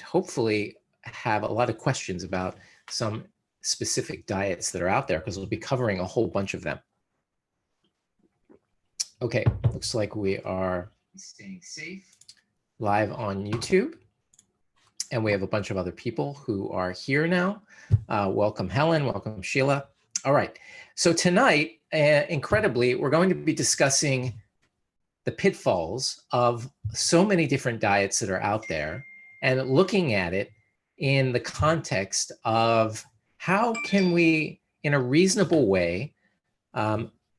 hopefully have a lot of questions about some specific diets that are out there, because we'll be covering a whole bunch of them. Okay, looks like we are staying safe live on YouTube. And we have a bunch of other people who are here now. Welcome, Helen. Welcome, Sheila. All right. So tonight, incredibly, we're going to be discussing the pitfalls of so many different diets that are out there, and looking at it in the context of how can we, in a reasonable way,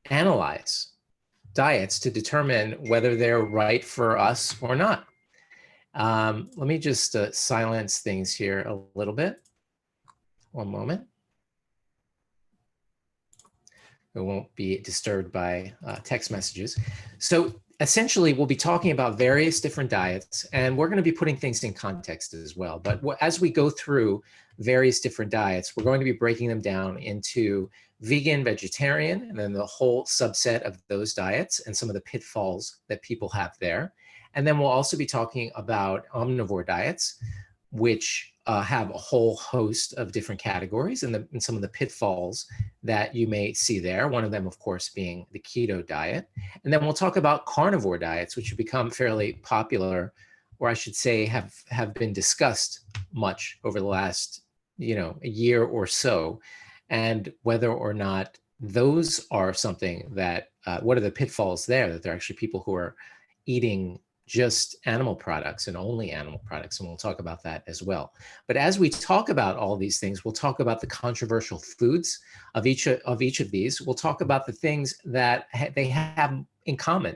analyze diets to determine whether they're right for us or not. Let me just silence things here a little bit. One moment. We won't be disturbed by text messages. So essentially, we'll be talking about various different diets, and we're going to be putting things in context as well. But as we go through various different diets, we're going to be breaking them down into vegan, vegetarian, and then the whole subset of those diets and some of the pitfalls that people have there. And then we'll also be talking about omnivore diets, which have a whole host of different categories and some of the pitfalls that you may see there. One of them, of course, being the keto diet. And then we'll talk about carnivore diets, which have become fairly popular, or I should say have been discussed much over the last, a year or so, and whether or not those are something that, what are the pitfalls there, that there are actually people who are eating just animal products and only animal products, and we'll talk about that as well. But as we talk about all these things, we'll talk about the controversial foods of each of these. We'll talk about the things that they have in common.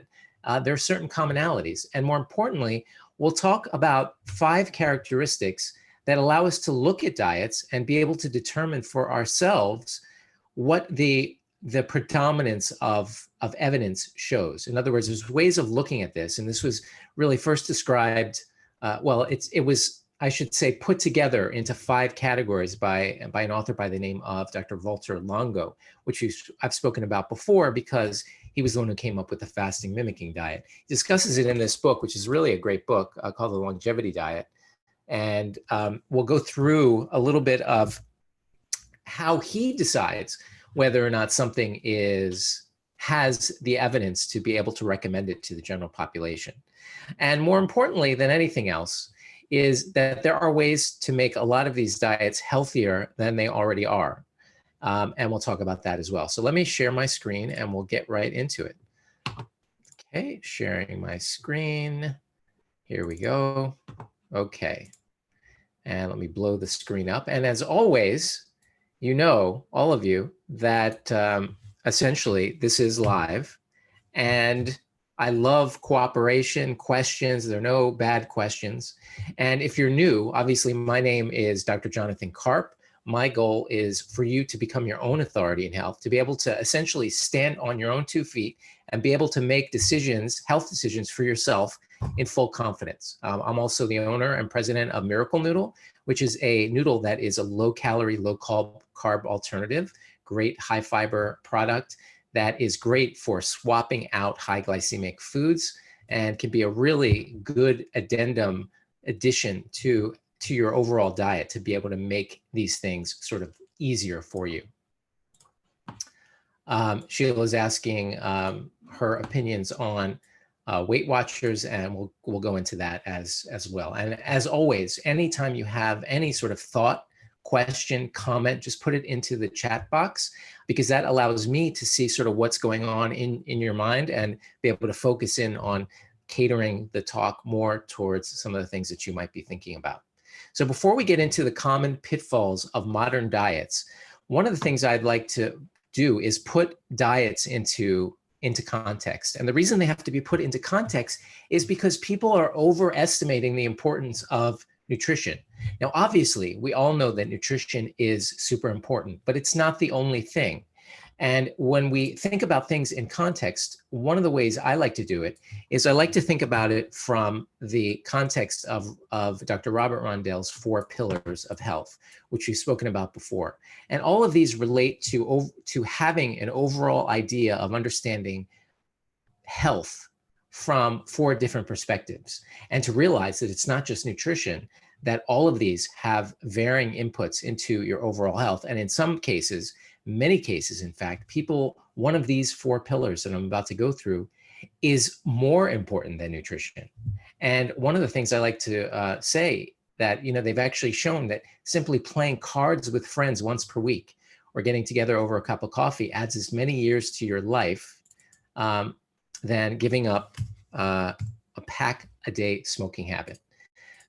There are certain commonalities, and more importantly, we'll talk about 5 characteristics that allow us to look at diets and be able to determine for ourselves what the predominance of evidence shows. In other words, there's ways of looking at this, and this was really first described, it was, I should say, put together into 5 categories by an author by the name of Dr. Walter Longo, which I've spoken about before because he was the one who came up with the fasting mimicking diet. He discusses it in this book, which is really a great book called The Longevity Diet. And we'll go through a little bit of how he decides whether or not something has the evidence to be able to recommend it to the general population. And more importantly than anything else is that there are ways to make a lot of these diets healthier than they already are. And we'll talk about that as well. So let me share my screen and we'll get right into it. Okay, sharing my screen. Here we go. Okay. And let me blow the screen up. And as always, all of you, that essentially this is live, and I love cooperation, questions. There are no bad questions. And if you're new, obviously my name is Dr. Jonathan Carp. My goal is for you to become your own authority in health, to be able to essentially stand on your own 2 feet and be able to make decisions, health decisions for yourself in full confidence. I'm also the owner and president of Miracle Noodle, which is a noodle that is a low-calorie, low-carb alternative, great high-fiber product that is great for swapping out high glycemic foods and can be a really good addition to your overall diet to be able to make these things sort of easier for you. Sheila's asking her opinions on Weight Watchers, and we'll go into that as well. And as always, anytime you have any sort of thought, question, comment, just put it into the chat box, because that allows me to see sort of what's going on in your mind and be able to focus in on catering the talk more towards some of the things that you might be thinking about. So before we get into the common pitfalls of modern diets, one of the things I'd like to do is put diets into context. And the reason they have to be put into context is because people are overestimating the importance of nutrition. Now, obviously, we all know that nutrition is super important, but it's not the only thing. And when we think about things in context, one of the ways I like to do it is I like to think about it from the context of Dr. Robert Rondell's 4 pillars of health, which we've spoken about before. And all of these relate to having an overall idea of understanding health from 4 different perspectives, and to realize that it's not just nutrition, that all of these have varying inputs into your overall health. And in some cases, many cases, in fact, one of these 4 pillars that I'm about to go through is more important than nutrition. And one of the things I like to say that, they've actually shown that simply playing cards with friends once per week or getting together over a cup of coffee adds as many years to your life than giving up a pack a day smoking habit.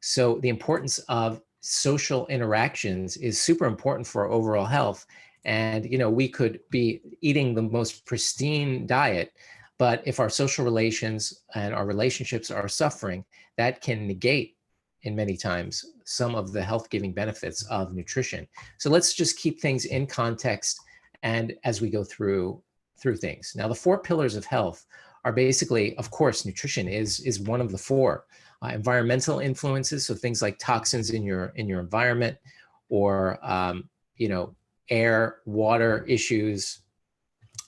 So the importance of social interactions is super important for our overall health. And, we could be eating the most pristine diet, but if our social relations and our relationships are suffering, that can negate, in many times, some of the health-giving benefits of nutrition. So let's just keep things in context and as we go through things. Now, the 4 pillars of health are basically, of course, nutrition is one of the 4. Environmental influences, so things like toxins in your environment, or air, water issues,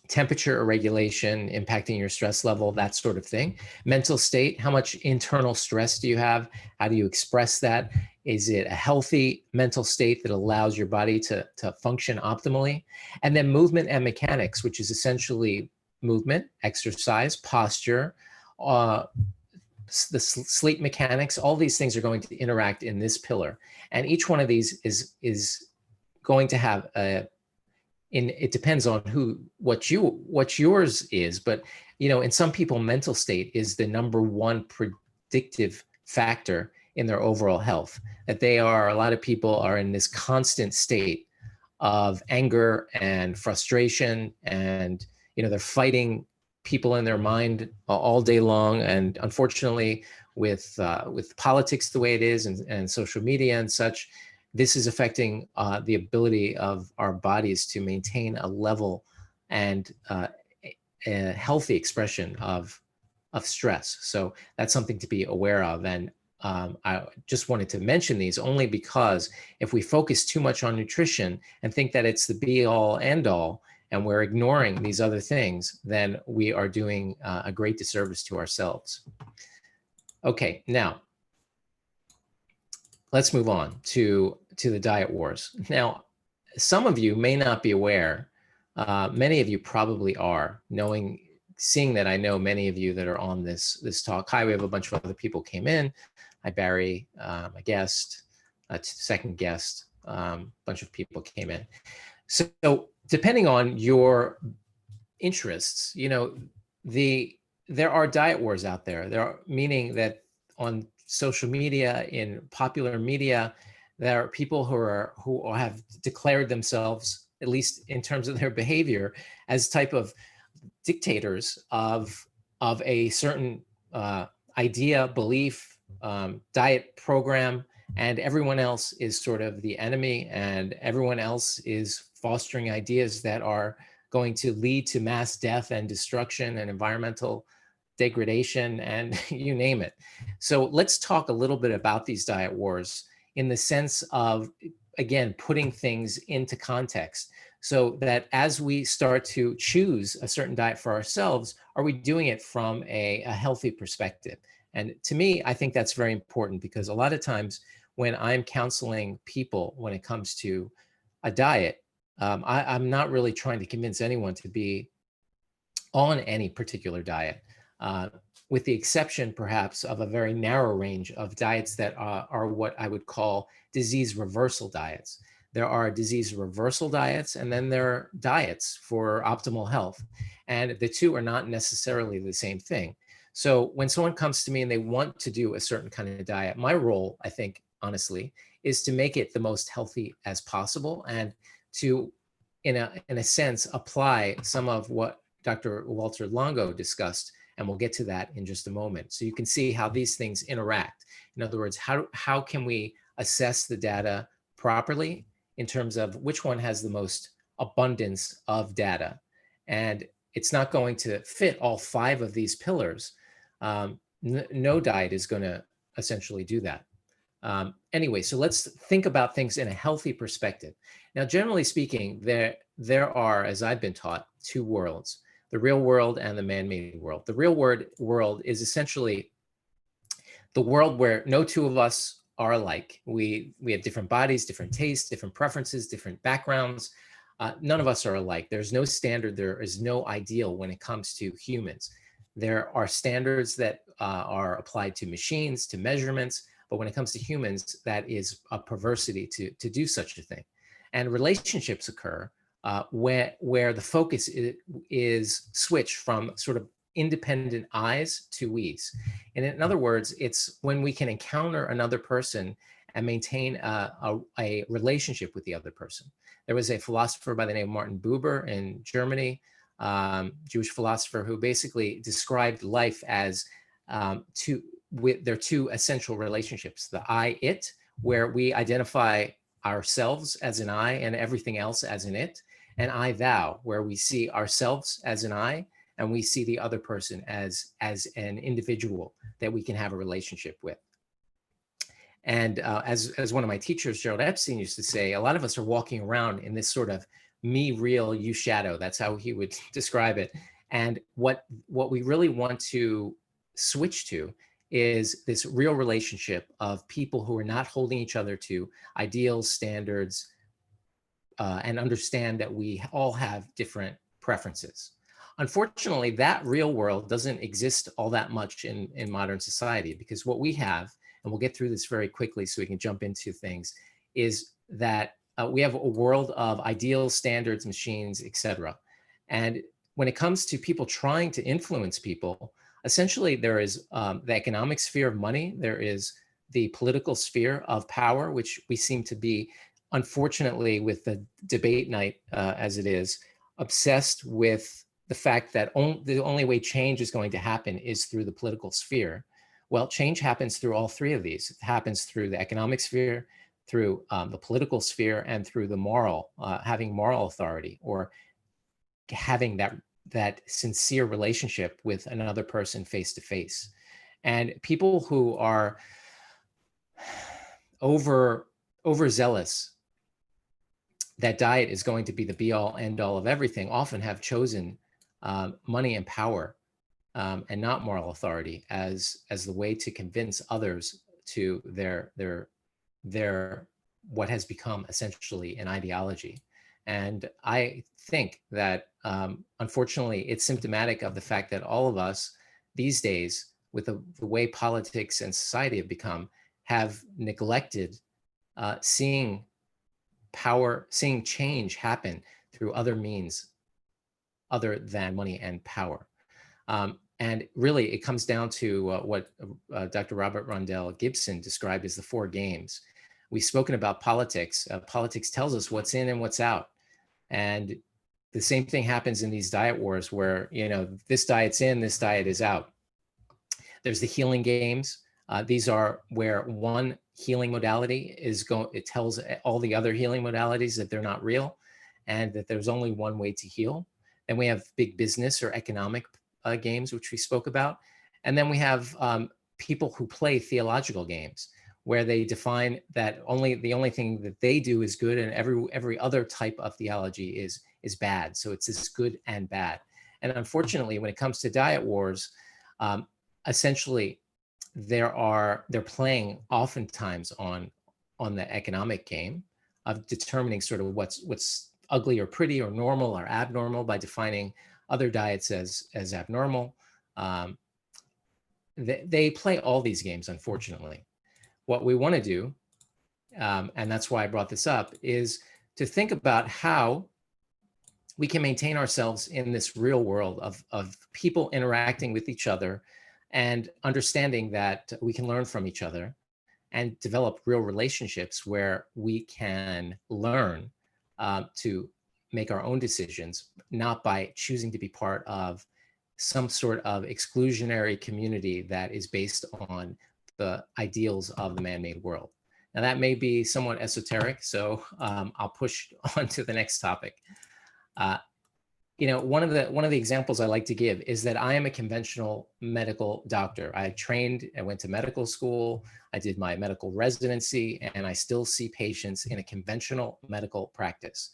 temperature regulation impacting your stress level, that sort of thing. Mental state, how much internal stress do you have? How do you express that? Is it a healthy mental state that allows your body to function optimally? And then movement and mechanics, which is essentially movement, exercise, posture, the sleep mechanics. All these things are going to interact in this pillar. And each one of these is going to have it depends on what yours is, but in some people, mental state is the number 1 predictive factor in their overall health. That a lot of people are in this constant state of anger and frustration, and they're fighting people in their mind all day long. And unfortunately, with politics the way it is, and social media and such, this is affecting the ability of our bodies to maintain a level and a healthy expression of stress. So that's something to be aware of. And I just wanted to mention these only because if we focus too much on nutrition and think that it's the be all end all, and we're ignoring these other things, then we are doing a great disservice to ourselves. Okay, now let's move on to the diet wars. Now, some of you may not be aware, many of you probably are, seeing that I know many of you that are on this talk. Hi, we have a bunch of other people came in. Hi, Barry, my guest, second guest, bunch of people came in. So depending on your interests, there are diet wars out there. Meaning that on social media, in popular media, there are people who have declared themselves, at least in terms of their behavior, as type of dictators of a certain idea, belief, diet program, and everyone else is sort of the enemy, and everyone else is fostering ideas that are going to lead to mass death and destruction and environmental degradation, and you name it. So let's talk a little bit about these diet wars in the sense of, again, putting things into context, so that as we start to choose a certain diet for ourselves, are we doing it from a healthy perspective? And to me, I think that's very important, because a lot of times when I'm counseling people when it comes to a diet, I'm not really trying to convince anyone to be on any particular diet, with the exception perhaps of a very narrow range of diets that are what I would call disease reversal diets. There are disease reversal diets, and then there are diets for optimal health. And the two are not necessarily the same thing. So when someone comes to me and they want to do a certain kind of diet, my role, I think, honestly, is to make it the most healthy as possible, and to, in a sense, apply some of what Dr. Walter Longo discussed, and we'll get to that in just a moment. So you can see how these things interact. In other words, how can we assess the data properly in terms of which one has the most abundance of data? And it's not going to fit all 5 of these pillars. No diet is going to essentially do that. Anyway, so let's think about things in a healthy perspective. Now, generally speaking, there are, as I've been taught, 2 worlds: the real world and the man-made world. The real world is essentially the world where no 2 of us are alike. We have different bodies, different tastes, different preferences, different backgrounds. None of us are alike. There's no standard. There is no ideal when it comes to humans. There are standards that are applied to machines, to measurements, but when it comes to humans, that is a perversity to do such a thing. And relationships occur where the focus is switched from sort of independent I's to we's. And in other words, it's when we can encounter another person and maintain a relationship with the other person. There was a philosopher by the name of Martin Buber in Germany, Jewish philosopher, who basically described life as there are two essential relationships: the I-it, where we identify ourselves as an I and everything else as an it, and I-thou, where we see ourselves as an I and we see the other person as an individual that we can have a relationship with. And as one of my teachers, Gerald Epstein, used to say, a lot of us are walking around in this sort of me real, you shadow. That's how he would describe it. And what we really want to switch to is this real relationship of people who are not holding each other to ideals, standards, and understand that we all have different preferences. Unfortunately, that real world doesn't exist all that much in modern society, because what we have, and we'll get through this very quickly so we can jump into things, is that we have a world of ideals, standards, machines, etc. And when it comes to people trying to influence people, essentially there is the economic sphere of money, there is the political sphere of power, which we seem to be, unfortunately, with the debate night as it is, obsessed with the fact that the only way change is going to happen is through the political sphere. Well, change happens through all three of these. It happens through the economic sphere, through the political sphere, and through the moral, having moral authority, or having that sincere relationship with another person face to face. And people who are overzealous that diet is going to be the be all end all of everything often have chosen money and power and not moral authority as the way to convince others to their what has become essentially an ideology. And I think that unfortunately it's symptomatic of the fact that all of us these days, with the way politics and society have become, have neglected seeing change happen through other means other than money and power. And really, it comes down to what Dr. Robert Rundell Gibson described as the four games. We've spoken about politics. Politics tells us what's in and what's out. And the same thing happens in these diet wars where, this diet's in, this diet is out. There's the healing games. These are where one healing modality it tells all the other healing modalities that they're not real and that there's only one way to heal. Then we have big business or economic games, which we spoke about. And then we have people who play theological games where they define that the only thing that they do is good and every other type of theology is bad. So it's this good and bad. And unfortunately, when it comes to diet wars, essentially they're playing oftentimes on the economic game of determining sort of what's ugly or pretty or normal or abnormal by defining other diets as abnormal. They play all these games, unfortunately. What we want to do, and that's why I brought this up, is to think about how we can maintain ourselves in this real world of people interacting with each other and understanding that we can learn from each other and develop real relationships where we can learn to make our own decisions, not by choosing to be part of some sort of exclusionary community that is based on the ideals of the man-made world. Now that may be somewhat esoteric, so I'll push on to the next topic. One of the examples I like to give is that I am a conventional medical doctor. I went to medical school, I did my medical residency, and I still see patients in a conventional medical practice,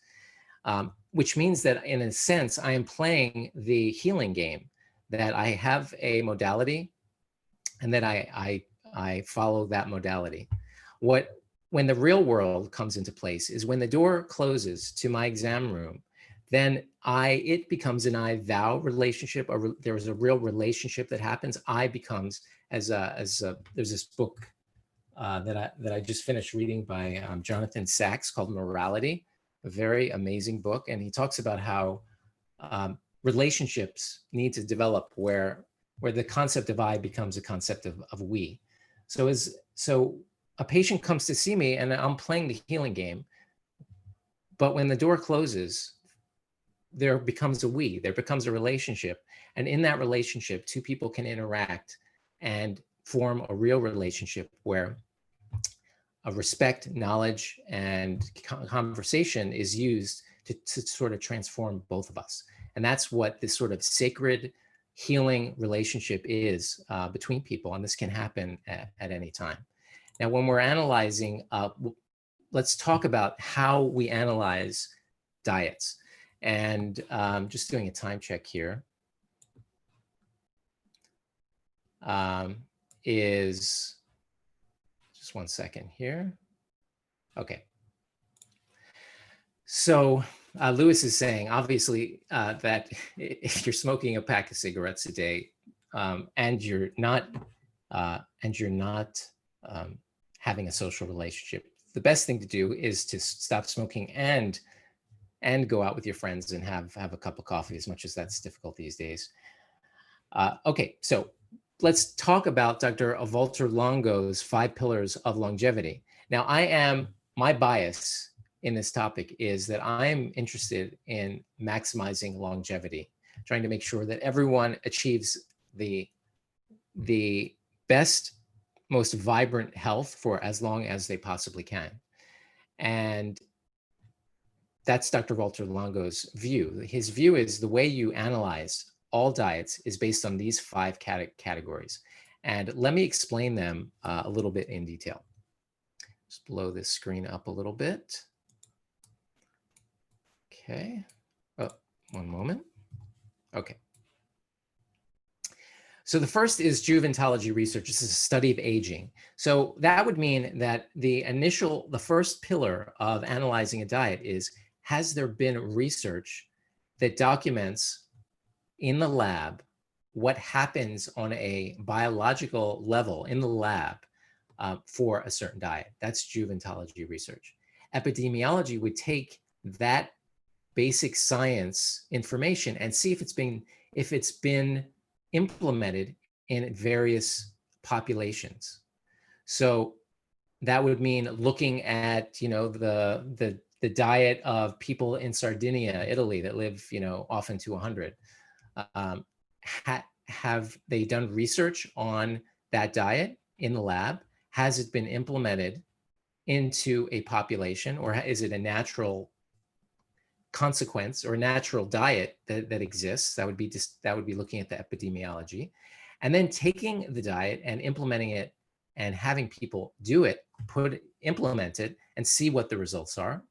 which means that in a sense, I am playing the healing game, that I have a modality and that I follow that modality. When the real world comes into place is when the door closes to my exam room, then it becomes an I-thou relationship, or there is a real relationship that happens. I becomes, there's this book that I just finished reading by Jonathan Sachs called Morality, a very amazing book. And he talks about how relationships need to develop where the concept of I becomes a concept of we. So a patient comes to see me and I'm playing the healing game, but when the door closes, there becomes a we, there becomes a relationship. And in that relationship, two people can interact and form a real relationship where a respect, knowledge, and conversation is used to sort of transform both of us. And that's what this sort of sacred healing relationship is between people. And this can happen at any time. Now, when we're analyzing, let's talk about how we analyze diets. And just doing a time check here is just 1 second here. Okay. So Lewis is saying, obviously, that if you're smoking a pack of cigarettes a day and you're not having a social relationship, the best thing to do is to stop smoking and go out with your friends and have a cup of coffee, as much as that's difficult these days. Okay, so let's talk about Dr. Walter Longo's 5 pillars of longevity. Now, my bias in this topic is that I'm interested in maximizing longevity, trying to make sure that everyone achieves the best, most vibrant health for as long as they possibly can. And that's Dr. Walter Longo's view. His view is the way you analyze all diets is based on these 5 categories. And let me explain them a little bit in detail. Just blow this screen up a little bit. Okay. Oh, one moment. Okay. So the first is juventology research. This is a study of aging. So that would mean that the first pillar of analyzing a diet is, has there been research that documents in the lab what happens on a biological level in the lab for a certain diet? That's juventology research. Epidemiology would take that basic science information and see if it's been implemented in various populations. So that would mean looking at, the diet of people in Sardinia, Italy, that live, often to 100. Have they done research on that diet in the lab? Has it been implemented into a population, or is it a natural consequence or natural diet that exists? That would be looking at the epidemiology, and then taking the diet and implementing it and having people do it, implement it, and see what the results are,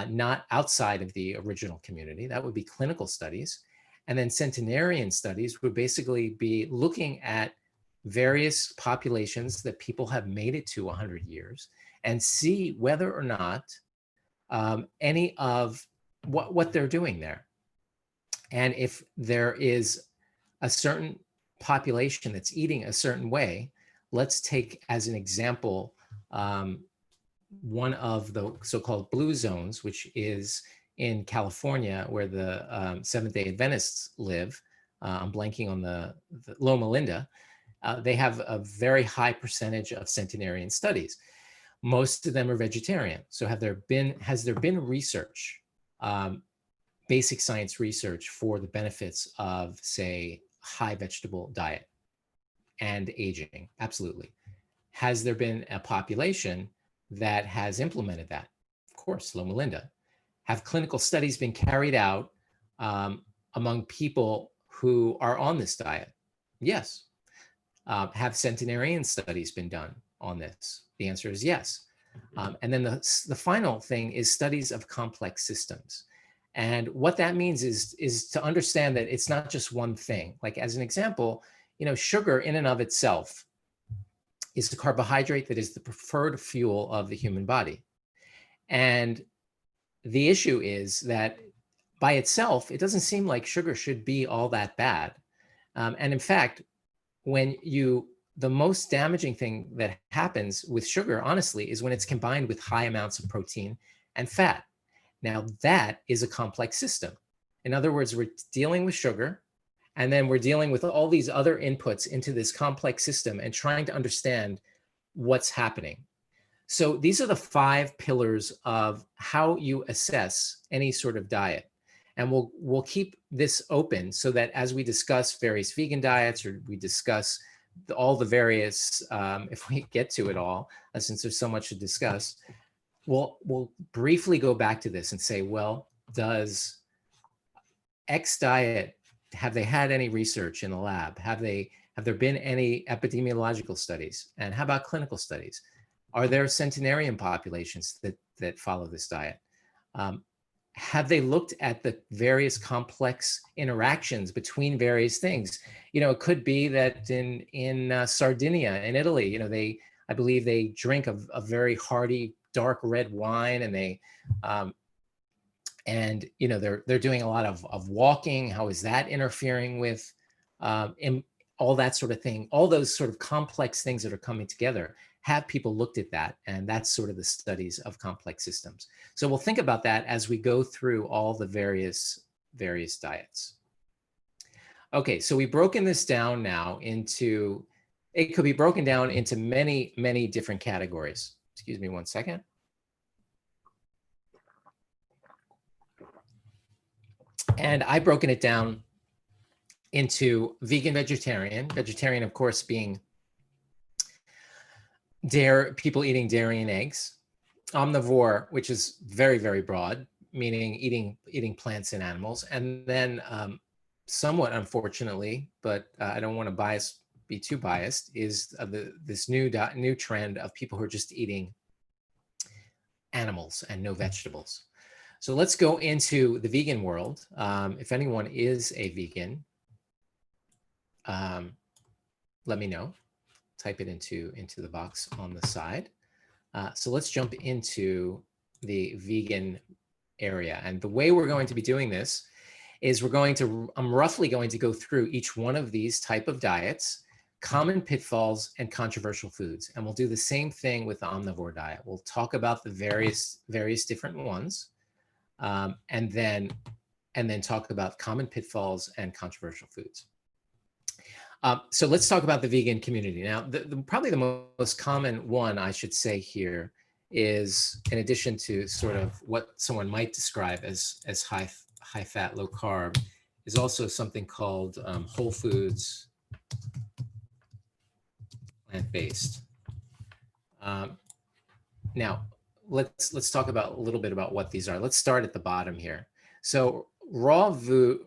not outside of the original community. That would be clinical studies. And then centenarian studies would basically be looking at various populations that people have made it to 100 years and see whether or not any of what they're doing there. And if there is a certain population that's eating a certain way, let's take as an example one of the so-called blue zones, which is in California, where the Seventh-day Adventists live. I'm blanking on the Loma Linda. They have a very high percentage of centenarian studies. Most of them are vegetarian. So has there been research, basic science research, for the benefits of, say, high vegetable diet and aging? Absolutely. Has there been a population that has implemented that? Of course, Loma Linda. Have clinical studies been carried out among people who are on this diet? Yes. Have centenarian studies been done on this? The answer is yes. And then the final thing is studies of complex systems. And what that means is to understand that it's not just one thing. Like, as an example, sugar in and of itself is the carbohydrate that is the preferred fuel of the human body. And the issue is that by itself, it doesn't seem like sugar should be all that bad. And in fact, the most damaging thing that happens with sugar, honestly, is when it's combined with high amounts of protein and fat. Now, that is a complex system. In other words, we're dealing with sugar, and then we're dealing with all these other inputs into this complex system and trying to understand what's happening. So these are the 5 pillars of how you assess any sort of diet. And we'll keep this open so that as we discuss various vegan diets, or we discuss all the various, if we get to it all, since there's so much to discuss, we'll briefly go back to this and say, well, does X diet, have they had any research in the lab? Have there been any epidemiological studies? And how about clinical studies? Are there centenarian populations that follow this diet? Have they looked at the various complex interactions between various things? It could be that in Sardinia, in Italy, I believe they drink a very hearty dark red wine, and they're doing a lot of walking. How is that interfering with all that sort of thing? All those sort of complex things that are coming together. Have people looked at that? And that's sort of the studies of complex systems. So we'll think about that as we go through all the various diets. Okay, so we've broken this down now into, it could be broken down into many, many different categories. Excuse me one second. And I've broken it down into vegan, vegetarian, of course, being people eating dairy and eggs, omnivore, which is very, very broad, meaning eating plants and animals, and then somewhat unfortunately, but I don't want to be too biased, is this new trend of people who are just eating animals and no vegetables. So let's go into the vegan world. If anyone is a vegan, let me know. Type it into the box on the side. So let's jump into the vegan area. And the way we're going to be doing this is I'm roughly going to go through each one of these type of diets, common pitfalls and controversial foods. And we'll do the same thing with the omnivore diet. We'll talk about the various different ones, and then talk about common pitfalls and controversial foods. So let's talk about the vegan community. Now, probably the most common one I should say here is, in addition to sort of what someone might describe as high fat, low carb, is also something called whole foods, plant-based. Now, let's talk about a little bit about what these are. Let's start at the bottom here. So raw food.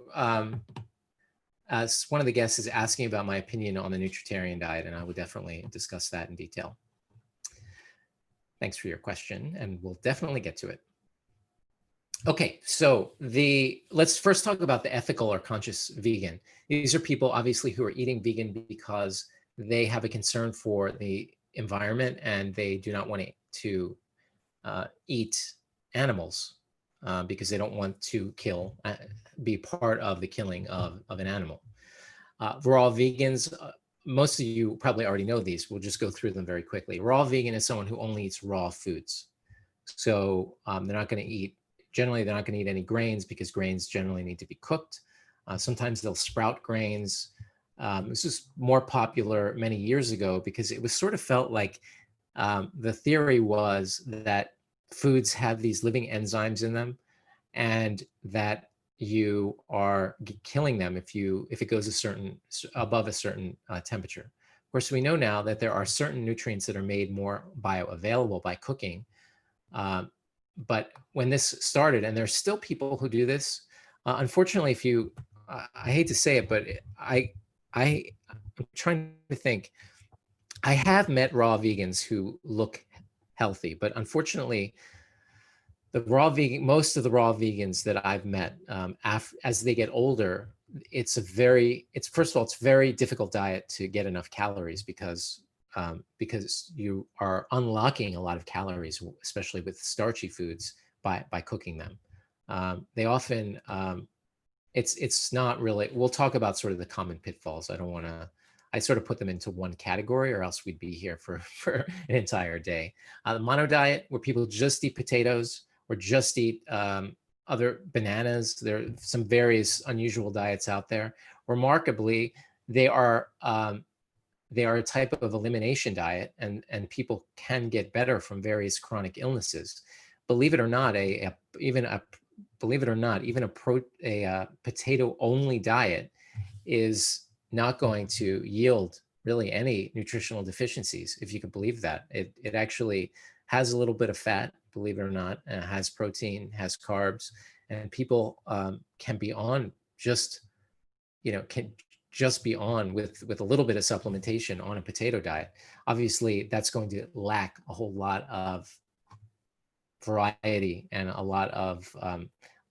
As one of the guests is asking about my opinion on the Nutritarian diet, and I would definitely discuss that in detail. Thanks for your question, and we'll definitely get to it. Okay, so let's first talk about the ethical or conscious vegan. These are people, obviously, who are eating vegan because they have a concern for the environment and they do not want to eat animals because they don't want to be part of the killing of an animal. Raw vegans, most of you probably already know these. We'll just go through them very quickly. Raw vegan is someone who only eats raw foods. So they're not going to eat any grains because grains generally need to be cooked. Sometimes they'll sprout grains. This was more popular many years ago because it was sort of felt like the theory was that foods have these living enzymes in them, and that you are killing them if it goes above a certain temperature. Of course, we know now that there are certain nutrients that are made more bioavailable by cooking. But when this started, and there's still people who do this, unfortunately, I hate to say it, but I'm trying to think. I have met raw vegans who look healthy, but unfortunately, most of the raw vegans that I've met, as they get older, it's a very difficult diet to get enough calories because because you are unlocking a lot of calories, especially with starchy foods, by cooking them. They often, it's not really, we'll talk about sort of the common pitfalls. I sort of put them into one category, or else we'd be here for an entire day. The mono diet, where people just eat potatoes or just eat other bananas. There are some various unusual diets out there. Remarkably, they are a type of elimination diet, and people can get better from various chronic illnesses. Believe it or not, even a potato only diet is not going to yield really any nutritional deficiencies, if you could believe that. It actually has a little bit of fat, believe it or not, and it has protein, has carbs, and people can be on just, can just be on with a little bit of supplementation on a potato diet. Obviously, that's going to lack a whole lot of variety and a lot of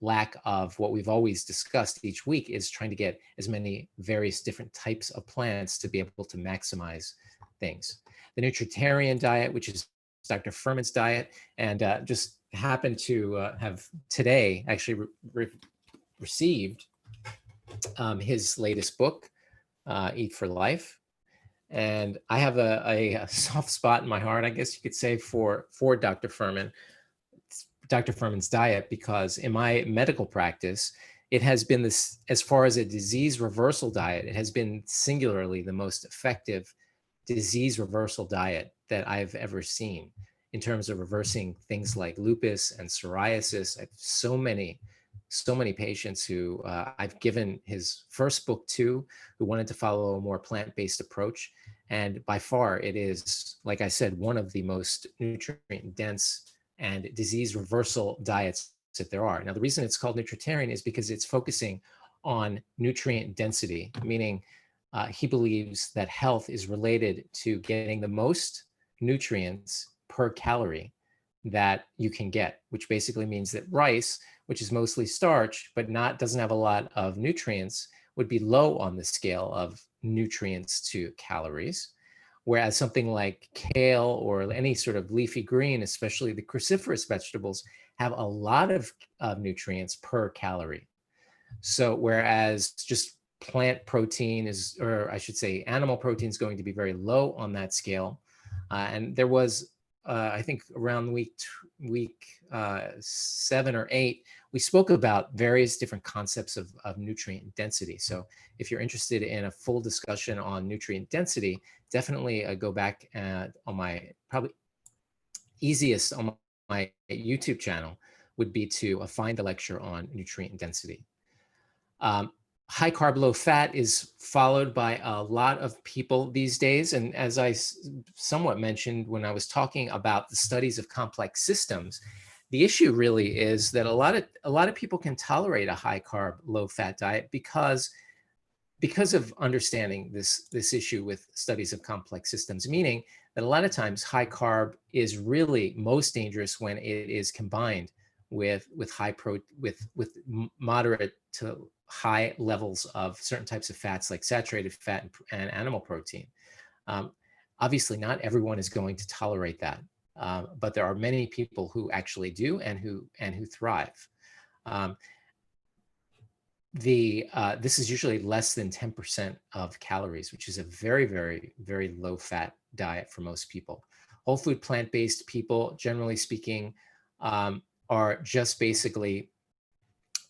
lack of what we've always discussed each week, is trying to get as many various different types of plants to be able to maximize things. The Nutritarian diet, which is Dr. Furman's diet, and just happened to have today actually received his latest book, Eat for Life. And I have a soft spot in my heart, I guess you could say, for Dr. Furman's diet, because in my medical practice, it has been this, as far as a disease reversal diet, it has been singularly the most effective disease reversal diet that I've ever seen in terms of reversing things like lupus and psoriasis. I have so many patients who I've given his first book to, who wanted to follow a more plant-based approach. And by far, it is, like I said, one of the most nutrient-dense and disease reversal diets that there are. Now, the reason it's called Nutritarian is because it's focusing on nutrient density, meaning he believes that health is related to getting the most nutrients per calorie that you can get, which basically means that rice, which is mostly starch, but doesn't have a lot of nutrients, would be low on the scale of nutrients to calories. Whereas something like kale or any sort of leafy green, especially the cruciferous vegetables, have a lot of nutrients per calorie. So whereas just plant protein is, or I should say animal protein, is going to be very low on that scale. And there was, I think around week 7 or 8, we spoke about various different concepts of nutrient density. So if you're interested in a full discussion on nutrient density, definitely go back on my, probably easiest on my YouTube channel would be to find the lecture on nutrient density. High carb, low fat is followed by a lot of people these days. And as I somewhat mentioned when I was talking about the studies of complex systems, the issue really is that a lot of people can tolerate a high carb, low fat diet because of understanding this issue with studies of complex systems, meaning that a lot of times high carb is really most dangerous when it is combined with moderate to high levels of certain types of fats, like saturated fat and animal protein. Obviously, not everyone is going to tolerate that, but there are many people who actually do and who thrive. This is usually less than 10% of calories, which is a very, very, very low fat diet for most people. Whole food plant-based people, generally speaking, are just basically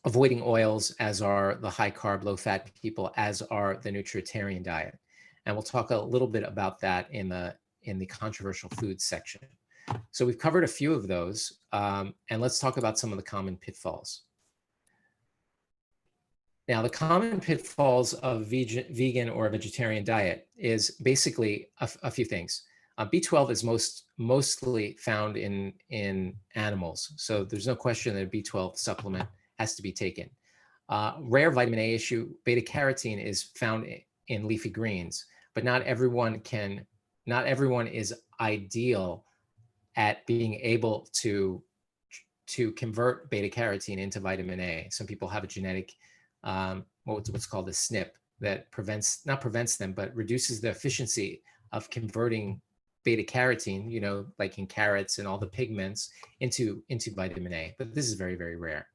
avoiding oils, as are the high carb, low fat people, as are the Nutritarian diet. And we'll talk a little bit about that in the controversial foods section. So we've covered a few of those, and let's talk about some of the common pitfalls. Now, the common pitfalls of vegan or a vegetarian diet is basically a few things. B12 is mostly found in animals, so there's no question that a B12 supplement has to be taken. Rare vitamin A issue, beta carotene is found in leafy greens, but not everyone is ideal at being able to convert beta carotene into vitamin A. Some people have a genetic what's called a SNP that reduces the efficiency of converting beta carotene, like in carrots and all the pigments into vitamin A, but this is very, very rare.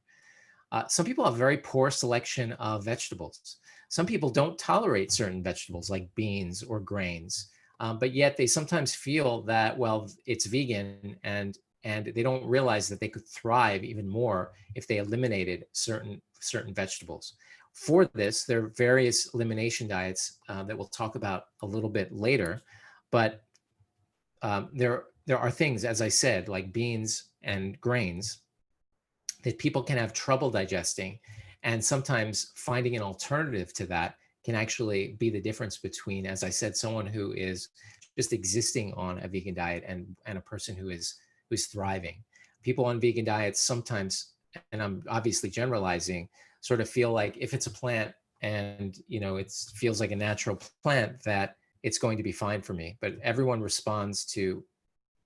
Some people have very poor selection of vegetables. Some people don't tolerate certain vegetables like beans or grains, but yet they sometimes feel that, well, it's vegan, and they don't realize that they could thrive even more if they eliminated certain vegetables. For this, there are various elimination diets that we'll talk about a little bit later, but there are things, as I said, like beans and grains, that people can have trouble digesting, and sometimes finding an alternative to that can actually be the difference between, as I said, someone who is just existing on a vegan diet and a person who's thriving. People on vegan diets sometimes, and I'm obviously generalizing, sort of feel like if it's a plant and it feels like a natural plant, that it's going to be fine for me. But everyone responds to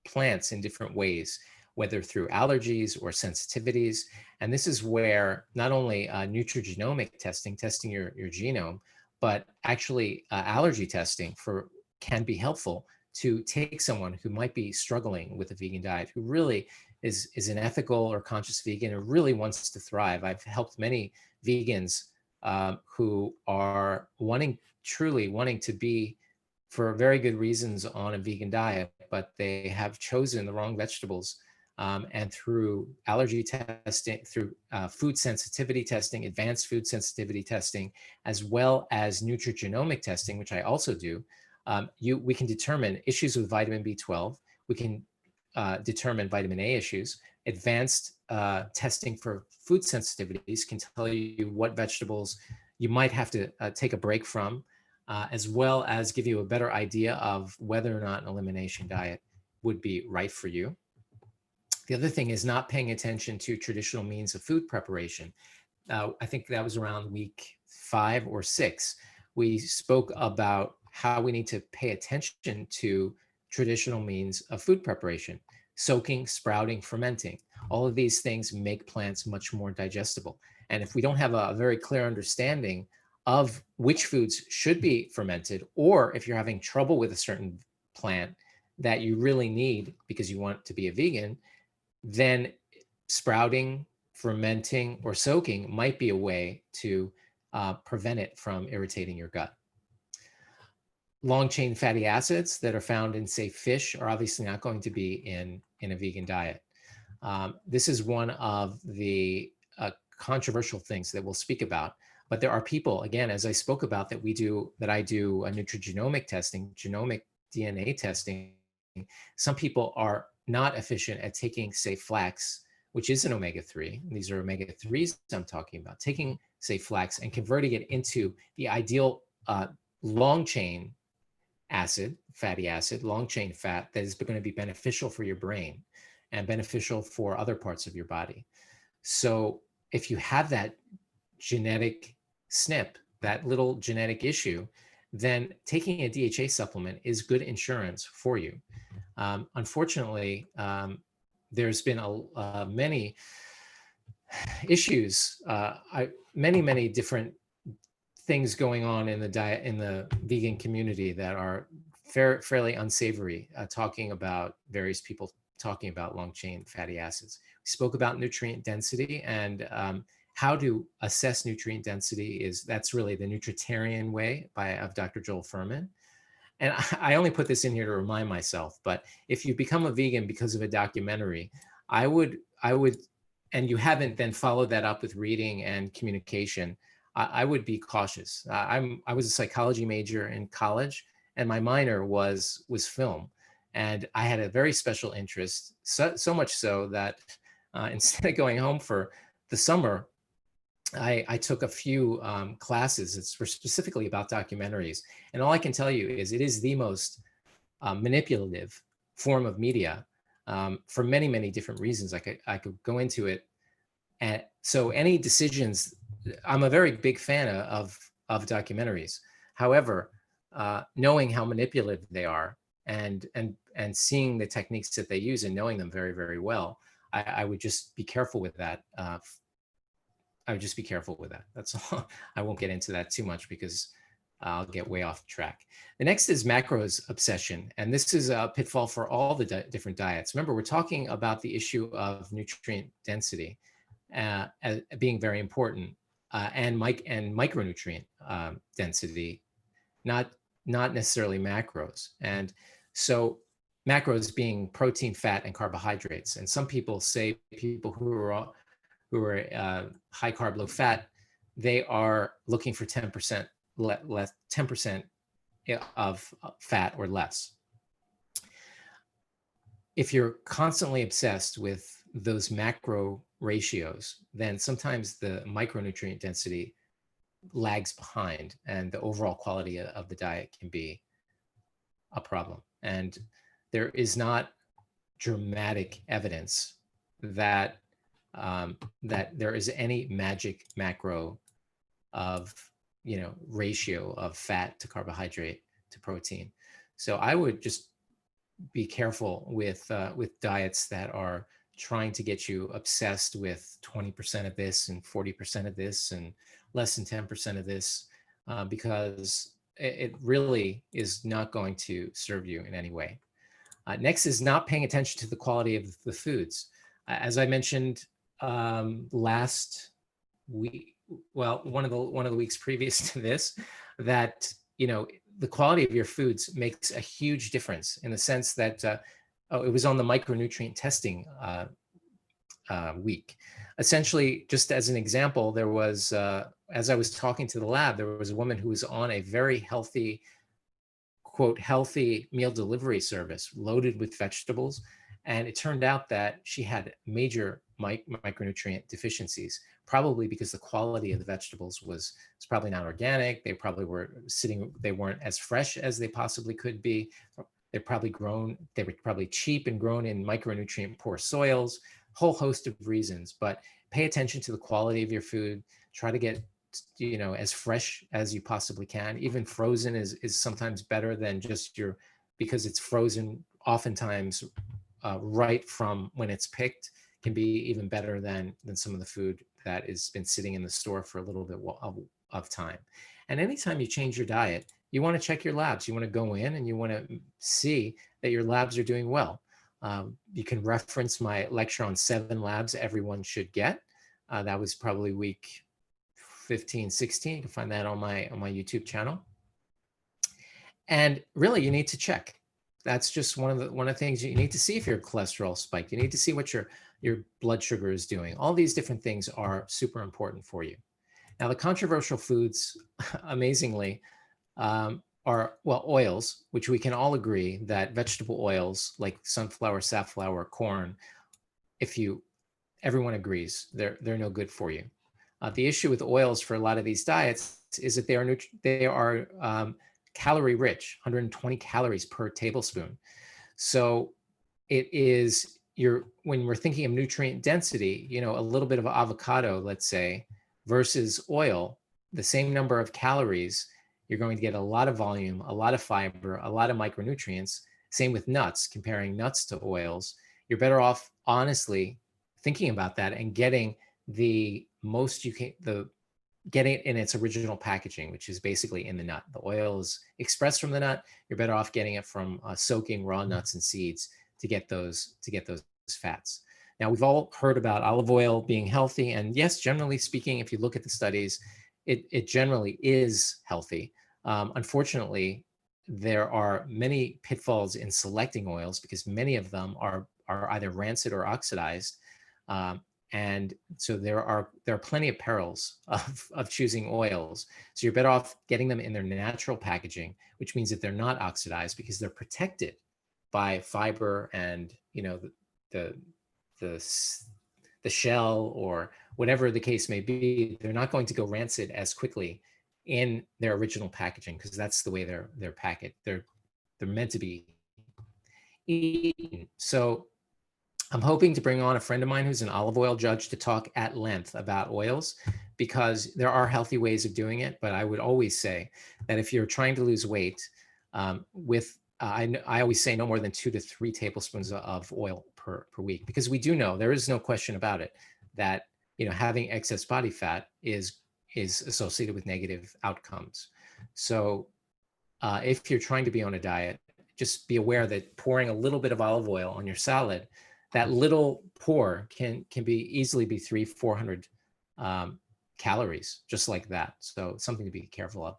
plants in different ways, whether through allergies or sensitivities. And this is where not only nutrigenomic testing your genome, but actually allergy testing can be helpful to take someone who might be struggling with a vegan diet, who really is an ethical or conscious vegan, or really wants to thrive. I've helped many vegans who are truly wanting to be, for very good reasons, on a vegan diet, but they have chosen the wrong vegetables. And through allergy testing, through food sensitivity testing, advanced food sensitivity testing, as well as nutrigenomic testing, which I also do, we can determine issues with vitamin B12. We can determine vitamin A issues. Advanced testing for food sensitivities can tell you what vegetables you might have to take a break from, as well as give you a better idea of whether or not an elimination diet would be right for you. The other thing is not paying attention to traditional means of food preparation. I think that was around week 5 or 6. We spoke about how we need to pay attention to traditional means of food preparation: soaking, sprouting, fermenting. All of these things make plants much more digestible. And if we don't have a very clear understanding of which foods should be fermented, or if you're having trouble with a certain plant that you really need because you want to be a vegan, then sprouting, fermenting, or soaking might be a way to prevent it from irritating your gut. Long-chain fatty acids that are found in, say, fish are obviously not going to be in a vegan diet. This is one of the controversial things that we'll speak about. But there are people, again, as I spoke about, that I do a nutrigenomic testing, genomic DNA testing. Some people are not efficient at taking, say, flax, which is an omega-3. These are omega-3s I'm talking about. Taking, say, flax and converting it into the ideal long-chain acid, fatty acid, long-chain fat that is going to be beneficial for your brain and beneficial for other parts of your body. So if you have that genetic SNP, that little genetic issue, then taking a DHA supplement is good insurance for you. Unfortunately, there's been many issues, many different things going on in the diet, in the vegan community, that are fairly unsavory, various people talking about long-chain fatty acids. We spoke about nutrient density, and how to assess nutrient density that's really the Nutritarian way of Dr. Joel Fuhrman. And I only put this in here to remind myself, but if you become a vegan because of a documentary, I would, and you haven't then followed that up with reading and communication, I would be cautious. I was a psychology major in college, and my minor was film. And I had a very special interest, so much so that instead of going home for the summer, I took a few classes that were specifically about documentaries. And all I can tell you is it is the most manipulative form of media for many different reasons. I could go into it. And so any decisions, I'm a very big fan of documentaries. However, knowing how manipulative they are and seeing the techniques that they use and knowing them very well, I would just be careful with that. I would just be careful with that. That's all. I won't get into that too much because I'll get way off track. The next is macros obsession. And this is a pitfall for all the different diets. Remember, we're talking about the issue of nutrient density as being very important, and micronutrient density, not necessarily macros. And so macros being protein, fat, and carbohydrates. And some people say people who are high carb, low fat, they are looking for 10% less, 10% of fat or less. If you're constantly obsessed with those macro ratios, then sometimes the micronutrient density lags behind and the overall quality of the diet can be a problem. And there is not dramatic evidence that that there is any magic macro of ratio of fat to carbohydrate to protein. So I would just be careful with diets that are trying to get you obsessed with 20% of this and 40% of this and less than 10% of this, because it really is not going to serve you in any way. Next is not paying attention to the quality of the foods. As I mentioned last week, well, one of the weeks previous to this, that the quality of your foods makes a huge difference in the sense that it was on the micronutrient testing week. Essentially, just as an example, there was, as I was talking to the lab, there was a woman who was on a very healthy, quote, healthy meal delivery service loaded with vegetables. And it turned out that she had major micronutrient deficiencies, probably because the quality of the vegetables was probably not organic. They probably they weren't as fresh as they possibly could be. They were probably cheap and grown in micronutrient poor soils, whole host of reasons. But pay attention to the quality of your food. Try to get as fresh as you possibly can. Even frozen is sometimes better than just because it's frozen oftentimes right from when it's picked, can be even better than some of the food that has been sitting in the store for a little bit of time. And anytime you change your diet, you want to check your labs. You want to go in and you want to see that your labs are doing well. You can reference my lecture on 7 labs everyone should get. That was probably week 15, 16. You can find that on my YouTube channel. And really, you need to check. That's just one of the things you need to see if your cholesterol spiked. You need to see what your blood sugar is doing. All these different things are super important for you. Now, the controversial foods, amazingly, are, well, oils, which we can all agree that vegetable oils like sunflower, safflower, corn, everyone agrees they're no good for you. The issue with oils for a lot of these diets is that they are calorie rich, 120 calories per tablespoon. So it is when we're thinking of nutrient density, a little bit of avocado, let's say, versus oil, the same number of calories, you're going to get a lot of volume, a lot of fiber, a lot of micronutrients. Same with nuts, comparing nuts to oils. You're better off, honestly, thinking about that and getting the most you can, getting it in its original packaging, which is basically in the nut. The oil is expressed from the nut. You're better off getting it from soaking raw nuts and seeds to get those fats. Now, we've all heard about olive oil being healthy, and yes, generally speaking, if you look at the studies, it generally is healthy. Unfortunately, there are many pitfalls in selecting oils because many of them are either rancid or oxidized. And so there are plenty of perils of choosing oils. So you're better off getting them in their natural packaging, which means that they're not oxidized because they're protected by fiber and the shell or whatever the case may be. They're not going to go rancid as quickly in their original packaging because that's the way they're packaged. They're meant to be eaten. So I'm hoping to bring on a friend of mine who's an olive oil judge to talk at length about oils because there are healthy ways of doing it. But I would always say that if you're trying to lose weight, I always say no more than 2 to 3 tablespoons of oil per week, because we do know, there is no question about it, that having excess body fat is associated with negative outcomes. So if you're trying to be on a diet, just be aware that pouring a little bit of olive oil on your salad, that little pour can easily be 300-400 calories, just like that. So something to be careful of.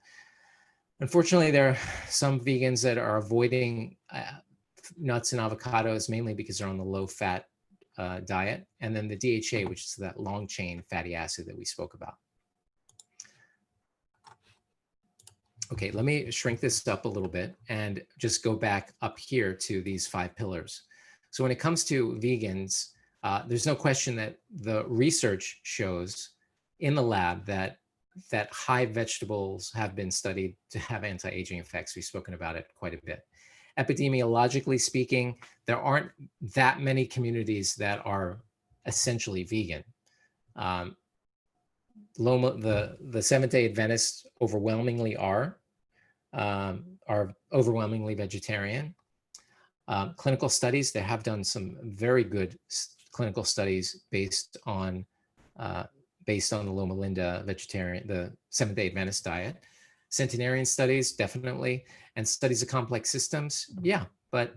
Unfortunately, there are some vegans that are avoiding nuts and avocados, mainly because they're on the low fat diet. And then the DHA, which is that long chain fatty acid that we spoke about. Okay, let me shrink this up a little bit and just go back up here to these 5 pillars. So when it comes to vegans, there's no question that the research shows in the lab that high vegetables have been studied to have anti-aging effects. We've spoken about it quite a bit. Epidemiologically speaking, there aren't that many communities that are essentially vegan. The Seventh-day Adventists overwhelmingly are overwhelmingly vegetarian. Clinical studies, they have done some very good clinical studies based on the Loma Linda vegetarian, the Seventh-day Adventist diet. Centenarian studies, definitely, and studies of complex systems, yeah. But